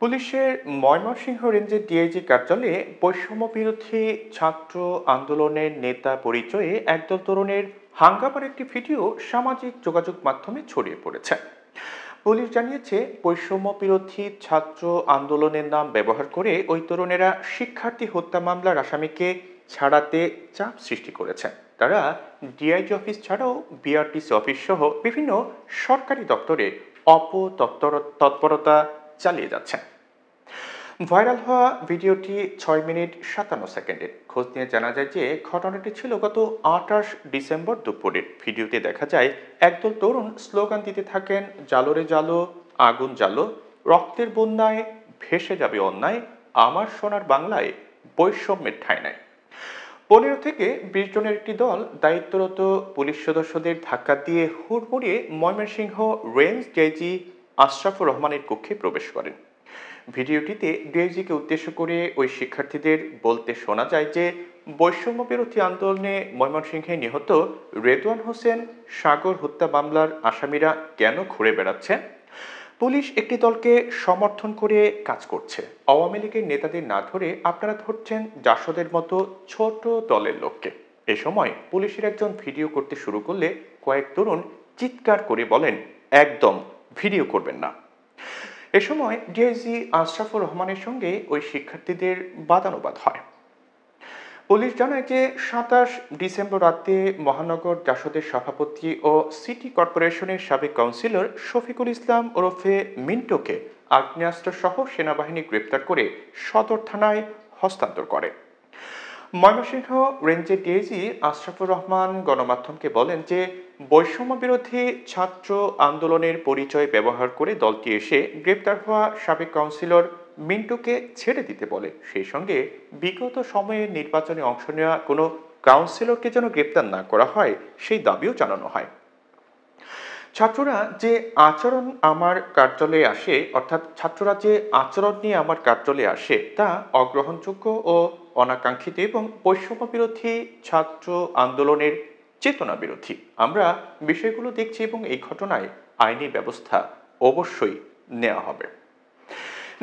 পুলিশের ময়মনসিংহ রেঞ্জের ডিআইজি কার্যালয়ে বৈষম্য বিরোধী ছাত্র আন্দোলনের নেতা পরিচয়ে একদল তরুণের হাঙ্গামার একটি ভিডিও সামাজিক যোগাযোগ মাধ্যমে ছড়িয়ে পড়েছে। পুলিশ জানিয়েছে, বৈষম্য বিরোধী ছাত্র আন্দোলনের নাম ব্যবহার করে ওই তরুণেরা শিক্ষার্থী হত্যা মামলার আসামিকে ছাড়াতে চাপ সৃষ্টি করেছে। তারা ডিআইজি অফিস ছাড়াও বিআরটিসি অফিস সহ বিভিন্ন সরকারি দপ্তরে তৎপরতা চালিয়ে যাচ্ছে। ভাইরাল হওয়া ভিডিওটি 6 মিনিট 57 সেকেন্ডের। খোঁজ নিয়ে জানা যায় যে ঘটনাটি ছিল গত 28 ডিসেম্বর দুপুরে। ভিডিওতে দেখা যায় একদল তরুণ স্লোগান দিতে থাকেন, জালোরে জালো, আগুন জালো, রক্তের বন্যায় ভেসে যাবে অন্যায়, আমার সোনার বাংলায় বৈষম্যের ঠাঁই নাই। 15 থেকে 20 জনের একটি দল দায়িত্বরত পুলিশ সদস্যদের ধাক্কা দিয়ে হুড়মুড়িয়ে ময়মনসিংহ রেঞ্জ ডিআইজি আশরাফুর রহমানের কক্ষে প্রবেশ করেন। ভিডিওটিতে ডিআইজিকে উদ্দেশ্য করে ওই শিক্ষার্থীদের বলতে শোনা যায় যে বৈষম্য বিরোধী আন্দোলনে ময়মনসিংহে নিহত রেদওয়ান হোসেন সাগর হত্যা মামলার আসামিরা কেন ঘুরে বেড়াচ্ছে। পুলিশ একটি দলকে সমর্থন করে কাজ করছে, আওয়ামী লীগের নেতাদের না ধরে আপনারা ধরছেন জাসদের মতো ছোট দলের লোককে। এ সময় পুলিশের একজন ভিডিও করতে শুরু করলে কয়েক তরুণ চিৎকার করে বলেন, একদম ভিডিও করবেন না। এ সময় ডিআইজি আশরাফুর রহমানের সঙ্গে ওই শিক্ষার্থীদের বাদানুবাদ হয়। পুলিশ জানায় যে 27 ডিসেম্বর রাতে মহানগর জাসদের সভাপতি ও সিটি কর্পোরেশনের সাবেক কাউন্সিলর শফিকুল ইসলাম ওরফে মিন্টুকে আগ্নেয়াস্ত্র সহ সেনাবাহিনী গ্রেপ্তার করে সদর থানায় হস্তান্তর করে। ময়মনসিংহ রেঞ্জের ডিআইজি আশরাফুর রহমান গণমাধ্যমকে বলেন যে বৈষম্য বিরোধী ছাত্র আন্দোলনের পরিচয় ব্যবহার করে দলটি এসে গ্রেপ্তার হওয়া সাবেক কাউন্সিলর মিন্টুকে ছেড়ে দিতে বলে। সেই সঙ্গে বিগত সময়ে নির্বাচনে অংশ নেওয়া কোনো কাউন্সিলরকে যেন গ্রেপ্তার না করা হয় সেই দাবিও জানানো হয়। ছাত্ররা যে আচরণ আমার কার্যালয়ে আসে, অর্থাৎ ছাত্ররা যে আচরণ নিয়ে আমার কার্যালয়ে আসে তা অগ্রহণযোগ্য ও অনাকাঙ্ক্ষিত এবং বৈষম্য বিরোধী ছাত্র আন্দোলনের চেতনা বিরোধী। আমরা বিষয়গুলো দেখছি এবং এই ঘটনায় আইনি ব্যবস্থা অবশ্যই নেওয়া হবে।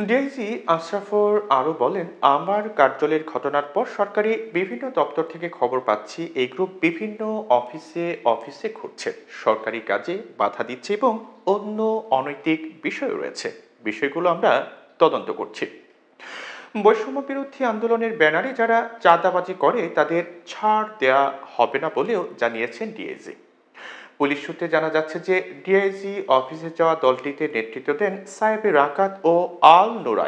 ডিআইজি আশরাফুর আরও বলেন, আমার কার্যালয়ের ঘটনার পর সরকারি বিভিন্ন দপ্তর থেকে খবর পাচ্ছি এই গ্রুপ বিভিন্ন অফিসে অফিসে ঘুরছে, সরকারি কাজে বাধা দিচ্ছে এবং অন্য অনৈতিক বিষয় রয়েছে। বিষয়গুলো আমরা তদন্ত করছি। বৈষম্য বিরোধী আন্দোলনের ব্যানারে যারা চাঁদাবাজি করে তাদের ছাড় দেয়া হবে না বলেও জানিয়েছেন ডিআইজি। পুলিশ সূত্রে জানা যাচ্ছে যে ডিআইজি অফিসে যাওয়া দলটিতে নেতৃত্ব দেন সাহেবে রাকাত ও আল নূর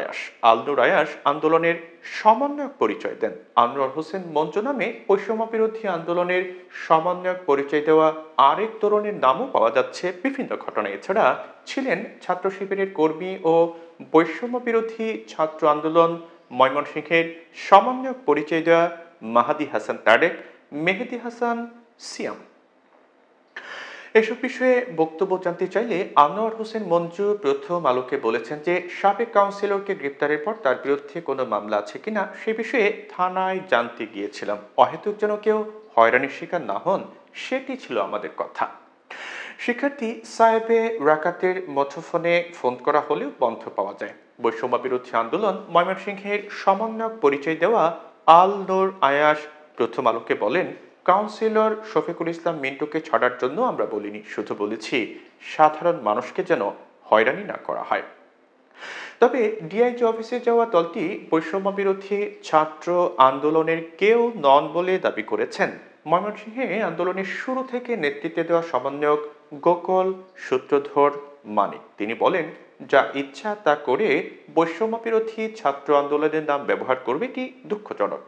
আয়াস আন্দোলনের সমন্বয়ক পরিচয় দেন। আনোয়ার হোসেন মঞ্জু নামে বৈষম্য বিরোধী আন্দোলনের সমন্বয়ক পরিচয় দেওয়া আরেক তরুণের নামও পাওয়া যাচ্ছে বিভিন্ন ঘটনায়। এছাড়া ছিলেন ছাত্র শিবিরের কর্মী ও বৈষম্য বিরোধী ছাত্র আন্দোলন ময়মনসিংহের সমন্বয়ক পরিচয় দেওয়া মাহাদি হাসান তারেক, মেহেদি হাসান সিয়াম। এসব বিষয়ে বক্তব্য জানতে চাইলে আনোয়ার হোসেন মঞ্জু প্রথম আলোকে বলেছেন যে সাবেক কাউন্সিলরকে গ্রেপ্তারের পর তার বিরুদ্ধে কোনো মামলা আছে কিনা সে বিষয়ে থানায় জানতে গিয়েছিলাম। অহেতুক যেন কেউ হয়রানির শিকার না হন সেটি ছিল আমাদের কথা। শিক্ষার্থী সাহেবে রাকাতের মুঠোফোনে ফোন করা হলেও বন্ধ পাওয়া যায়। বৈষম্য বিরোধী আন্দোলন ময়মনসিংহের সমন্বয়ক পরিচয় দেওয়া আল নূর আয়াস প্রথম আলোকে বলেন, কাউন্সিলর শফিকুল ইসলাম মিন্টুকে ছাড়ার জন্য আমরা বলিনি, শুধু বলেছি সাধারণ মানুষকে যেন হয়রানি না করা হয়। তবে ডিআইজি অফিসে যাওয়া দলটি বৈষম্য বিরোধী ছাত্র আন্দোলনের কেউ নন বলে দাবি করেছেন ময়মনসিংহে আন্দোলনের শুরু থেকে নেতৃত্ব দেওয়া সমন্বয়ক গোকুল সূত্রধর মানিক। তিনি বলেন, যা ইচ্ছা তা করে বৈষম্য বিরোধী ছাত্র আন্দোলনের নাম ব্যবহার করবে এটি দুঃখজনক।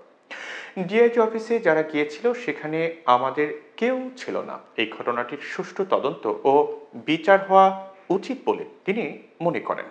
ডিআইজি অফিসে যারা গিয়েছিল সেখানে আমাদের কেউ ছিল না। এই ঘটনাটির সুষ্ঠু তদন্ত ও বিচার হওয়া উচিত বলে তিনি মনে করেন।